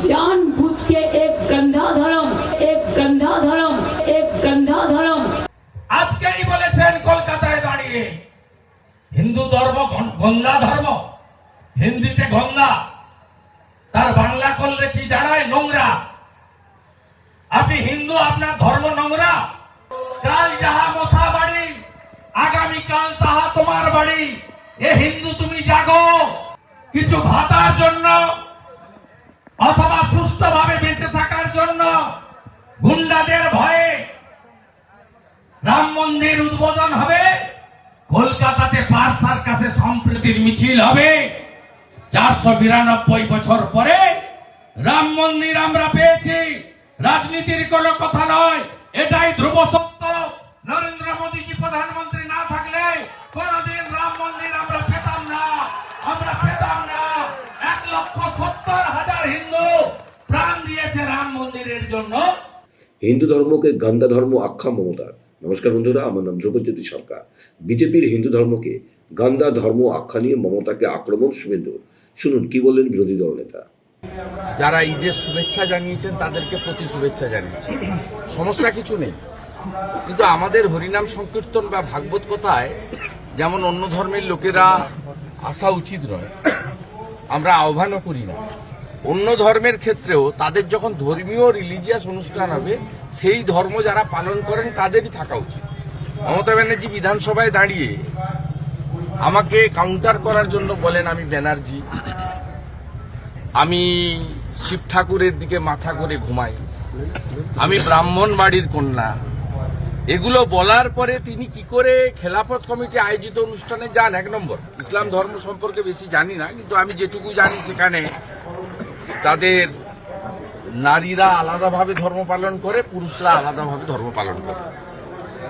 जानबूझ के एक गंदा धर्म আজকেই বলেছেন কলকাতায় দাঁড়িয়ে হিন্দু ধর্ম গঙ্গা ধর্ম, হিন্দিতে গঙ্গা, তার বাংলা করলে কি জানায়? নোংরা। আপনি হিন্দু, আপনার ধর্ম নোংরা। কাল যাহা মথা বাড়ি, আগামীকাল তাহা তোমার বাড়ি। এ হিন্দু তুমি জাগো, কিছু ভাতার জন্য অথবা সুস্থভাবে বেঁচে থাকার জন্য গুন্ডাদের ভয়ে রাম মন্দির উদ্বোধন হবে, কলকাতাতে পার্ক সার্কাসে সম্প্রীতির মিছিল হবে। 492 বছর পরে রাম মন্দির আমরা পেয়েছি। রাজনীতির কোনো কথা নয়, এটাই ধ্রুব সত্য। নরেন্দ্র মোদীজি প্রধানমন্ত্রী না থাকলে কোনদিন রাম মন্দির আমরা পেতাম না। 1,70,000 হিন্দু প্রাণ দিয়েছে রাম মন্দিরের জন্য। হিন্দু ধর্মকে গান্দা ধর্ম আখ্যা মমতার। নমস্কার বন্ধুরা, আমার নাম ধ্রুবজ্যোতি সরকার। বিজেপির হিন্দু ধর্মকে গান্দা ধর্ম আখ্যা নিয়ে মমতাকে আক্রমণ শুভেন্দু। শুনুন কি বললেন বিরোধী দল নেতা। যারা ঈদের শুভেচ্ছা জানিয়েছেন তাদেরকে প্রতি শুভেচ্ছা জানিয়েছেন, সমস্যা কিছু নেই। কিন্তু আমাদের হরিনাম সংকীর্তন বা ভাগবত কথায় যেমন অন্য ধর্মের লোকেরা আসা উচিত নয়, আমরা আহ্বানও করি না। অন্য ধর্মের ক্ষেত্রেও তাদের যখন ধর্মীয় রিলিজিয়াস অনুষ্ঠান হবে, সেই ধর্ম যারা পালন করেন তাদেরই থাকা উচিত। মমতা ব্যানার্জি বিধানসভায় দাঁড়িয়ে আমাকে কাউন্টার করার জন্য বলেন আমি ব্যানার্জি, আমি শিব ঠাকুরের দিকে মাথা করে ঘুমাই, আমি ব্রাহ্মণ বাড়ির কন্যা। এগুলো বলার পরে তিনি কি করে খেলাফত কমিটি আয়োজিত অনুষ্ঠানে যান? এক নম্বর, ইসলাম ধর্ম সম্পর্কে বেশি জানি না, কিন্তু আমি যেটুকু জানি সেখানে তাদের নারীরা আলাদাভাবে ধর্ম পালন করে, পুরুষরা আলাদাভাবে ধর্ম পালন করে।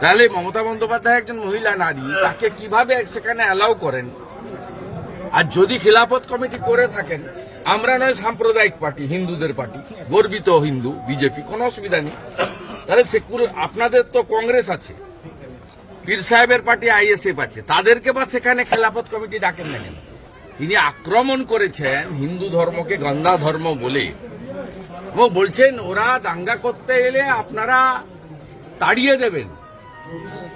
তাহলে মমতা বন্দ্যোপাধ্যায় একজন মহিলা নারী, তাকে কিভাবে সেখানে অ্যালাউ করেন? আর যদি খেলাফত কমিটি করে থাকেন, আমরা নয় সাম্প্রদায়িক পার্টি, হিন্দুদের পার্টি, গর্বিত হিন্দু বিজেপি, কোনো অসুবিধা নেই। তাহলে আপনাদের তো কংগ্রেস আছে, পীর সাহেবের পার্টি আইএসএফ আছে, তাদেরকে বা সেখানে খেলাফত কমিটি ডাকেন না কেন? তিনি আক্রমণ করেছেন হিন্দু ধর্মকে গন্দা ধর্ম বলে। ও বলছেন ওরা দাঙ্গা করতে এলে আপনারা তাড়িয়ে দেবেন।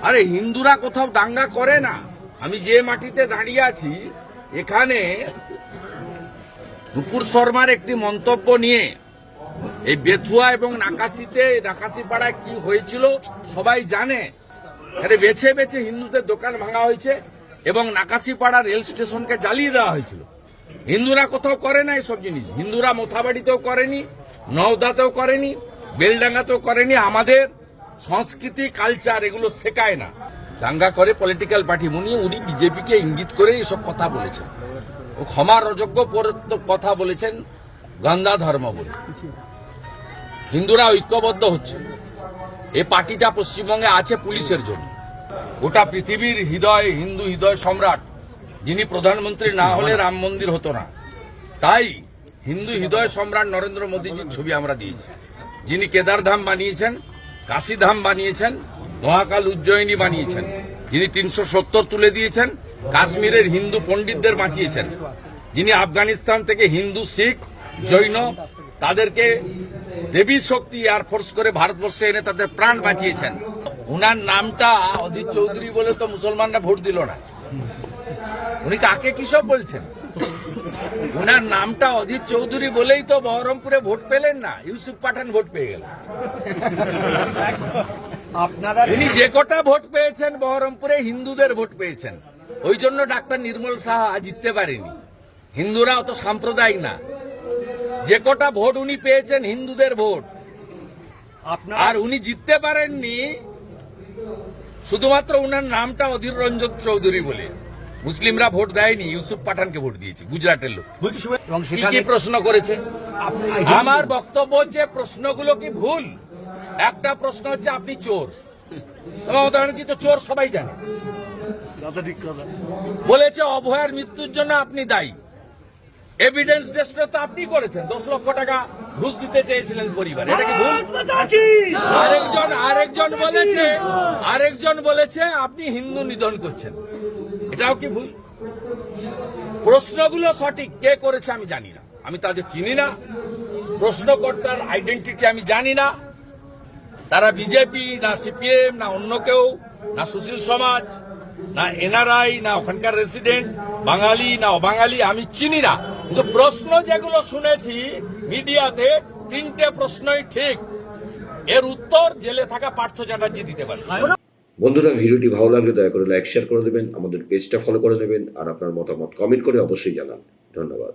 আরে হিন্দুরা কোথাও দাঙ্গা করে না। আমি যে মাটিতে দাঁড়িয়ে আছি, এখানে নুপুর শর্মার একটি মন্তব্য নিয়ে এই বেথুয়া এবং নাকাশিপাড়ায় কি হয়েছিল সবাই জানে। আরে বেছে বেছে হিন্দুদের দোকান ভাঙা হয়েছে এবং নাকাশিপাড়া রেল স্টেশনকে জ্বালিয়ে দেওয়া হয়েছিল। হিন্দুরা কোথাও করে না এসব জিনিস। হিন্দুরা মোথাবাড়িতেও করেনি, নওদাতেও করেনি, বেলডাঙ্গাতেও করেনি। আমাদের সংস্কৃতি কালচার এগুলো শেখায় না। দাঙ্গা করে পলিটিক্যাল পার্টি মুনিয়ে উনি বিজেপিকে ইঙ্গিত করে এসব কথা বলেছেন। ও ক্ষমার অযোগ্য কথা বলেছেন গন্দা ধর্ম বলে। হিন্দুরা ঐক্যবদ্ধ হচ্ছে। এই পার্টিটা পশ্চিমবঙ্গে আছে পুলিশের জন্য। গোটা পৃথিবীর হিন্দু হৃদয় সম্রাট, যিনি প্রধানমন্ত্রী না হলে রাম মন্দির হতো না। তাই হিন্দু হৃদয় সম্রাট নরেন্দ্র মোদীজির ছবি আমরা দিয়েছি, যিনি কেদারধাম বানিয়েছেন, কাশীধাম বানিয়েছেন, মহাকাল উজ্জয়িনী বানিয়েছেন, যিনি 370 তুলে দিয়েছেন, কাশ্মীরের হিন্দু পণ্ডিতদের বাঁচিয়েছেন, যিনি আফগানিস্তান থেকে হিন্দু, শিখ, জৈন তাদেরকে দেবী শক্তি এয়ারফোর্স করে ভারতবর্ষে এনে তাদের প্রাণ বাঁচিয়েছেন। উনার নামটা অধীর চৌধুরী বলে তো মুসলমানরা ভোট দিল না। উনি কাকে কিসব বলছেন? উনার নামটা অধীর চৌধুরী বলেই তো বহরমপুরে ভোট পেলেন না, ইউসুফ পাঠান ভোট পেয়ে গেল। উনি যে কটা ভোট পেয়েছেন বহরমপুরে হিন্দুদের ভোট পেয়েছেন। ওই জন্য ডাক্তার নির্মল সাহা জিততে পারেনি। হিন্দুরা অত সাম্প্রদায়িক না। যে কটা ভোট উনি পেয়েছেন হিন্দুদের ভোট, আর উনি জিততে পারেননি শুধুমাত্র উনার নামটা অধীর রঞ্জন চৌধুরী বলে। মুসলিমরা ভোট দেয়নি, ইউসুফ পাঠানকে ভোট দিয়েছে, গুজরাটের লোক। কি প্রশ্ন করেছে? আমার বক্তব্য হচ্ছে প্রশ্নগুলো কি ভুল। একটা প্রশ্ন হচ্ছে আপনি চোর, মমতা ব্যানার্জি তো চোর সবাই জানে। বলেছে অভয়ার মৃত্যুর জন্য আপনি দায়ী। এভিডেন্স টেস্টটা তো আপনি করেছেন, 10 লক্ষ টাকা ঘুষ দিতে চেয়েছিলেন পরিবার, এটা কি ভুল? আরেকজন বলেছে আপনি হিন্দু নিধন করছেন, এটাও কি ভুল? প্রশ্নগুলো সঠিক, কে করেছে আমি জানি না, আমি তাদের চিনি না। প্রশ্নকর্তার আইডেন্টিটি আমি জানি না। তারা বিজেপি না সিপিএম না অন্য কেউ না সুশীল সমাজ না এনআরআই না ওখানকার রেসিডেন্ট বাঙালি না অবাঙালি আমি চিনি না, কিন্তু প্রশ্ন যেগুলো শুনেছি মিডিয়াতে 3টে প্রশ্নই ঠিক। এর উত্তর জেলে থাকা পার্থ চ্যাটার্জি দিতে পারে। বন্ধুরা, ভিডিওটি ভালো লাগলে দয়া করে লাইক শেয়ার করে দেবেন, আমাদের পেজটা ফলো করে নেবেন, আর আপনার মতামত কমেন্ট করে অবশ্যই জানান। ধন্যবাদ।